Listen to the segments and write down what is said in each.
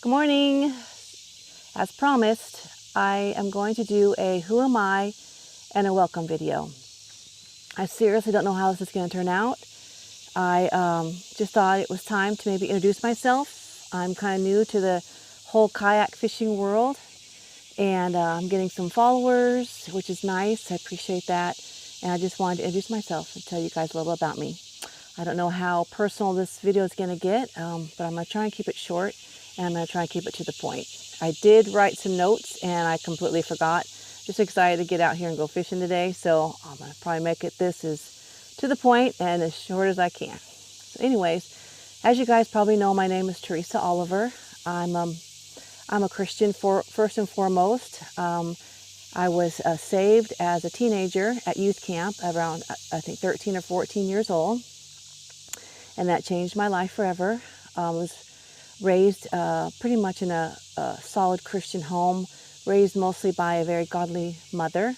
Good morning. As promised, I am going to do a who am I and a welcome video. I seriously don't know how this is going to turn out. I just thought it was time to maybe introduce myself. I'm kind of new to the whole kayak fishing world, and I'm getting some followers, which is nice. I appreciate that. And I just wanted to introduce myself and tell you guys a little about me. I don't know how personal this video is going to get, but I'm going to try and keep it short, and I'm going to try and keep it to the point. I did write some notes, and I completely forgot. Just excited to get out here and go fishing today, so I'm going to probably make it this as to the point and as short as I can. So anyways, as you guys probably know, my name is Teresa Oliver. I'm a Christian first and foremost. I was saved as a teenager at youth camp around, I think, 13 or 14 years old. And that changed my life forever. I was raised pretty much in a solid Christian home, raised mostly by a very godly mother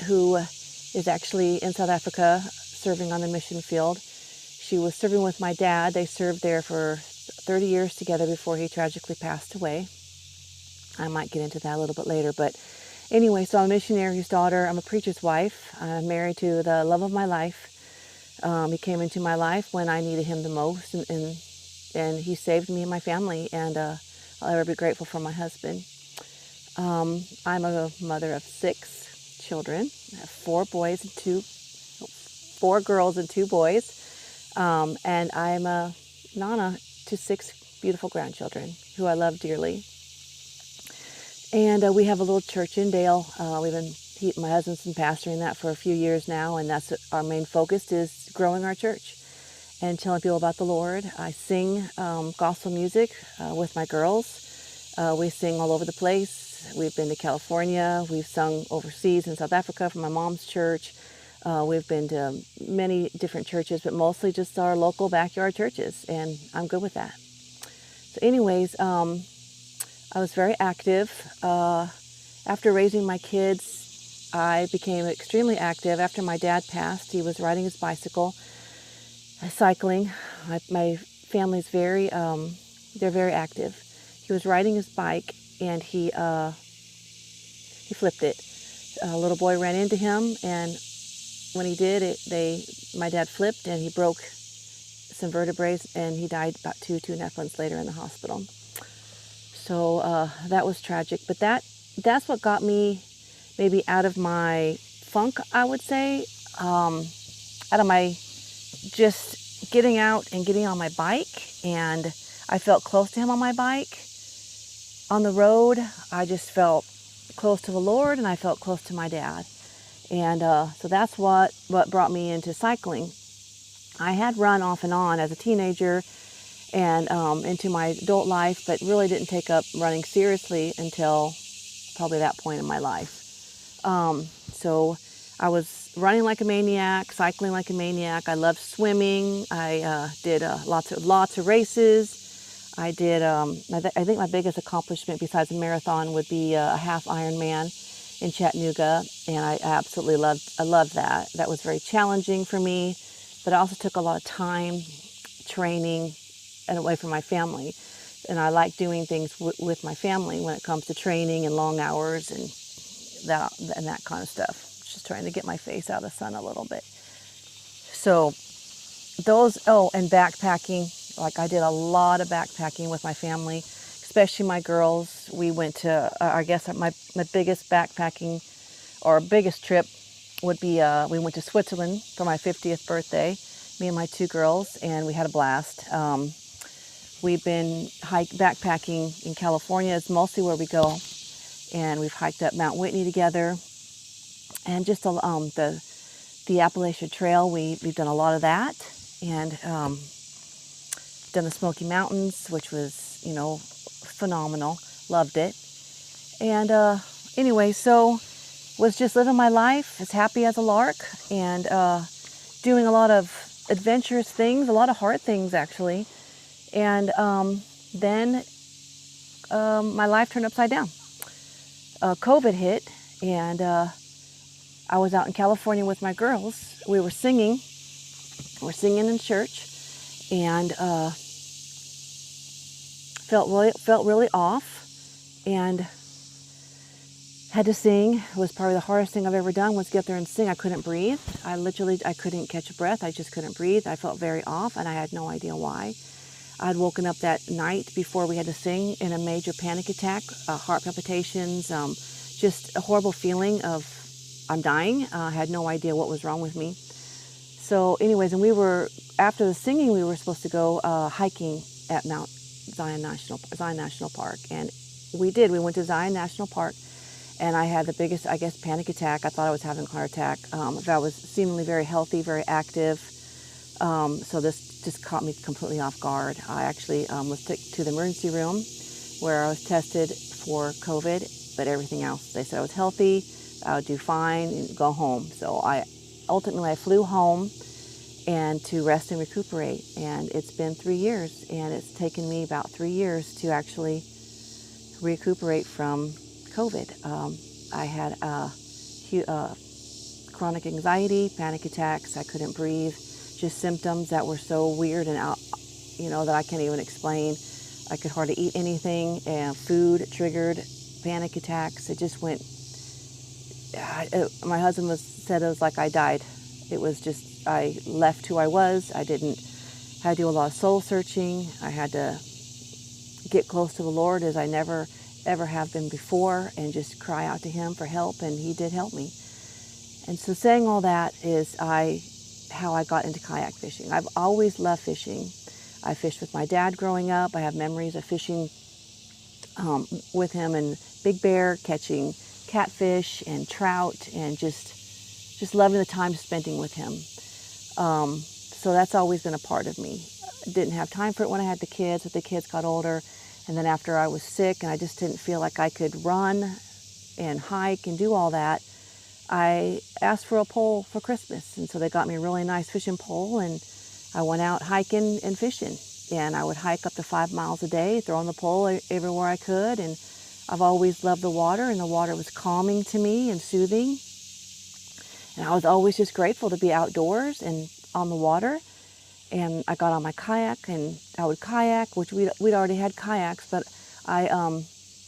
who is actually in South Africa serving on the mission field. She was serving with my dad. They served there for 30 years together before he tragically passed away. I might get into that a little bit later, but anyway, so I'm a missionary's daughter. I'm a preacher's wife. I'm married to the love of my life. He came into my life when I needed him the most, and he saved me and my family, and I'll ever be grateful for my husband. I'm a mother of 6 children. I have 4 girls and 2 boys, and I'm a nana to 6 beautiful grandchildren who I love dearly. And we have a little church in Dale. My husband's been pastoring that for a few years now, and that's our main focus, is growing our church and telling people about the Lord. I sing gospel music with my girls. We sing all over the place. We've been to California. We've sung overseas in South Africa from my mom's church. We've been to many different churches, but mostly just our local backyard churches, and I'm good with that. So anyways, I was very active. After raising my kids, I became extremely active. After my dad passed, he was riding his bicycle, cycling. My family's they're very active. He was riding his bike, and he flipped it. A little boy ran into him, and when he did, my dad flipped, and he broke some vertebrae, and he died about 2.5 months later in the hospital. So that was tragic, but that's what got me maybe out of my funk, I would say, out of my just getting out and getting on my bike, and I felt close to him on my bike. On the road, I just felt close to the Lord, and I felt close to my dad, and so that's what brought me into cycling. I had run off and on as a teenager and into my adult life, but really didn't take up running seriously until probably that point in my life. So I was running like a maniac, cycling like a maniac. I loved swimming. I did lots of races. I did. I think my biggest accomplishment besides a marathon would be a half Ironman in Chattanooga, and I absolutely loved that. That was very challenging for me, but it also took a lot of time, training, and away from my family. And I like doing things with my family when it comes to training and long hours and that kind of stuff. Just trying to get my face out of the sun a little bit. So and backpacking. Like, I did a lot of backpacking with my family, especially my girls. We went to, I guess my biggest backpacking or biggest trip would be, we went to Switzerland for my 50th birthday, me and my 2 girls, and we had a blast. We've been backpacking in California is mostly where we go, and we've hiked up Mount Whitney together, and just the Appalachian Trail. We've done a lot of that, and done the Smoky Mountains, which was phenomenal. Loved it, and anyway, so was just living my life as happy as a lark, and doing a lot of adventurous things, a lot of hard things actually. And then my life turned upside down. COVID hit, and I was out in California with my girls. We were singing in church, and felt really off, and had to sing. It was probably the hardest thing I've ever done was get up there and sing. I couldn't breathe. I couldn't catch a breath. I just couldn't breathe. I felt very off, and I had no idea why. I had woken up that night before we had to sing in a major panic attack, heart palpitations, just a horrible feeling of I'm dying. I had no idea what was wrong with me. So anyways, and after the singing, we were supposed to go hiking at Mount Zion National Park. And we did. We went to Zion National Park, and I had the biggest, I guess, panic attack. I thought I was having a heart attack. I was seemingly very healthy, very active. So this just caught me completely off guard. I actually was taken to the emergency room where I was tested for COVID, but everything else, they said I was healthy, I would do fine, and go home. So I flew home and to rest and recuperate. And it's been 3 years, and it's taken me about 3 years to actually recuperate from COVID. I had chronic anxiety, panic attacks, I couldn't breathe, just symptoms that were so weird and that I can't even explain. I could hardly eat anything, and food triggered panic attacks. It just went, my husband said it was like I died. It was just, I left who I was. I had to do a lot of soul searching. I had to get close to the Lord as I never ever have been before, and just cry out to Him for help, and He did help me. And so saying all that is how I got into kayak fishing. I've always loved fishing. I fished with my dad growing up. I have memories of fishing with him and Big Bear, catching catfish and trout, and just loving the time spending with him. So that's always been a part of me. I didn't have time for it when I had the kids, but the kids got older. And then after I was sick and I just didn't feel like I could run and hike and do all that, I asked for a pole for Christmas. And so they got me a really nice fishing pole, and I went out hiking and fishing. And I would hike up to 5 miles a day, throwing the pole everywhere I could. And I've always loved the water, and the water was calming to me and soothing. And I was always just grateful to be outdoors and on the water. And I got on my kayak, and I would kayak, which we'd already had kayaks, but I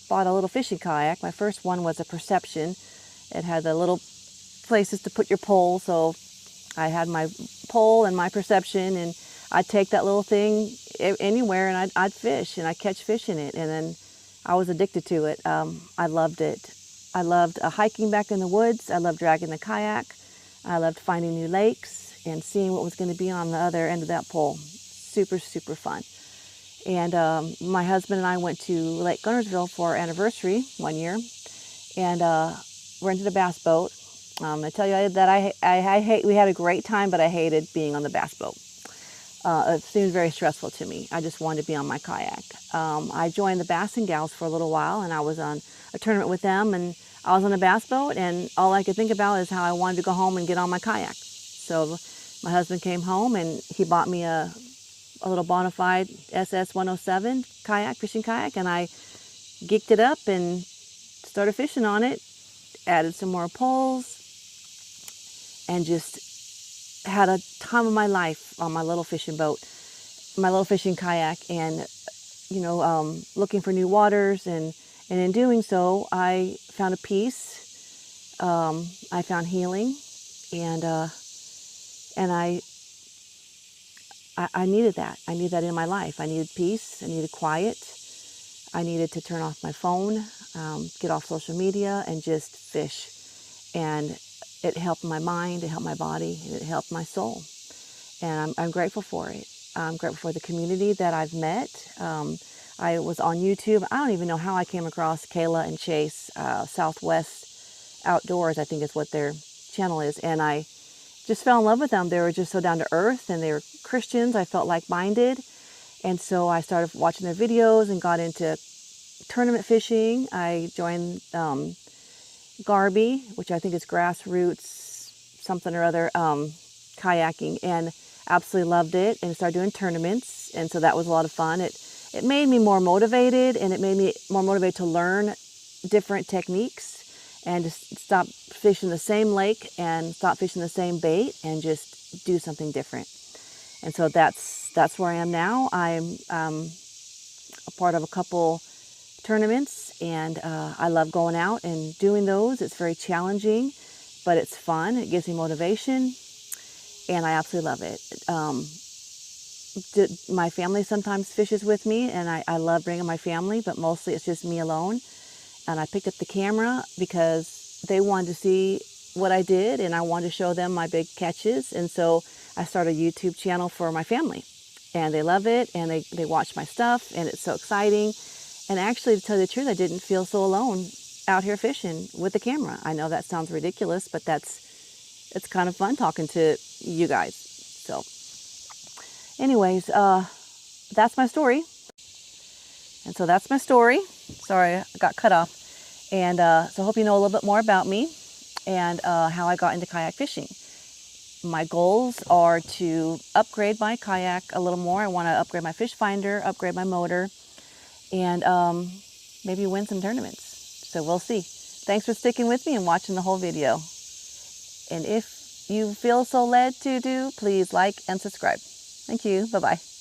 bought a little fishing kayak. My first one was a Perception. It had the little places to put your pole, so I had my pole and my Perception, and I'd take that little thing anywhere, and I'd fish, and I'd catch fish in it, and then I was addicted to it. I loved it. I loved hiking back in the woods. I loved dragging the kayak. I loved finding new lakes and seeing what was going to be on the other end of that pole. Super, super fun. And my husband and I went to Lake Gunnersville for our anniversary one year, and rented a bass boat. I tell you that I hate. We had a great time, but I hated being on the bass boat. It seemed very stressful to me. I just wanted to be on my kayak. I joined the Bass and Gals for a little while, and I was on a tournament with them, and I was on a bass boat, and all I could think about is how I wanted to go home and get on my kayak. So my husband came home, and he bought me a little Bonafide SS 107 kayak, fishing kayak, and I geeked it up and started fishing on it, added some more poles, and just had a time of my life on my little fishing boat, my little fishing kayak, and looking for new waters, and in doing so, I found a peace. I found healing, and I needed that. I needed that in my life. I needed peace. I needed quiet. I needed to turn off my phone, get off social media, and just fish. And it helped my mind, it helped my body, it helped my soul. And I'm grateful for it. I'm grateful for the community that I've met. I was on YouTube. I don't even know how I came across Kayla and Chase, Southwest Outdoors, I think is what their channel is. And I just fell in love with them. They were just so down to earth, and they were Christians. I felt like-minded. And so I started watching their videos and got into tournament fishing. I joined Garby, which I think is grassroots something or other, kayaking, and absolutely loved it, and started doing tournaments. And so that was a lot of fun. It made me more motivated, and it made me more motivated to learn different techniques and just stop fishing the same lake and stop fishing the same bait and just do something different. And so that's where I am now. I'm a part of a couple tournaments, and I love going out and doing those. It's very challenging, but it's fun. It gives me motivation, and I absolutely love it. My family sometimes fishes with me, and I love bringing my family, but mostly it's just me alone. And I picked up the camera because they wanted to see what I did, and I wanted to show them my big catches. And so I started a YouTube channel for my family, and they love it, and they watch my stuff, and it's so exciting. And actually, to tell you the truth, I didn't feel so alone out here fishing with the camera. I know that sounds ridiculous, but it's kind of fun talking to you guys. So anyways, that's my story. And so that's my story. Sorry, I got cut off. And so I hope you know a little bit more about me and how I got into kayak fishing. My goals are to upgrade my kayak a little more. I want to upgrade my fish finder, upgrade my motor, and maybe win some tournaments. So we'll see. Thanks for sticking with me and watching the whole video. And if you feel so led to do, please like and subscribe. Thank you. Bye-bye.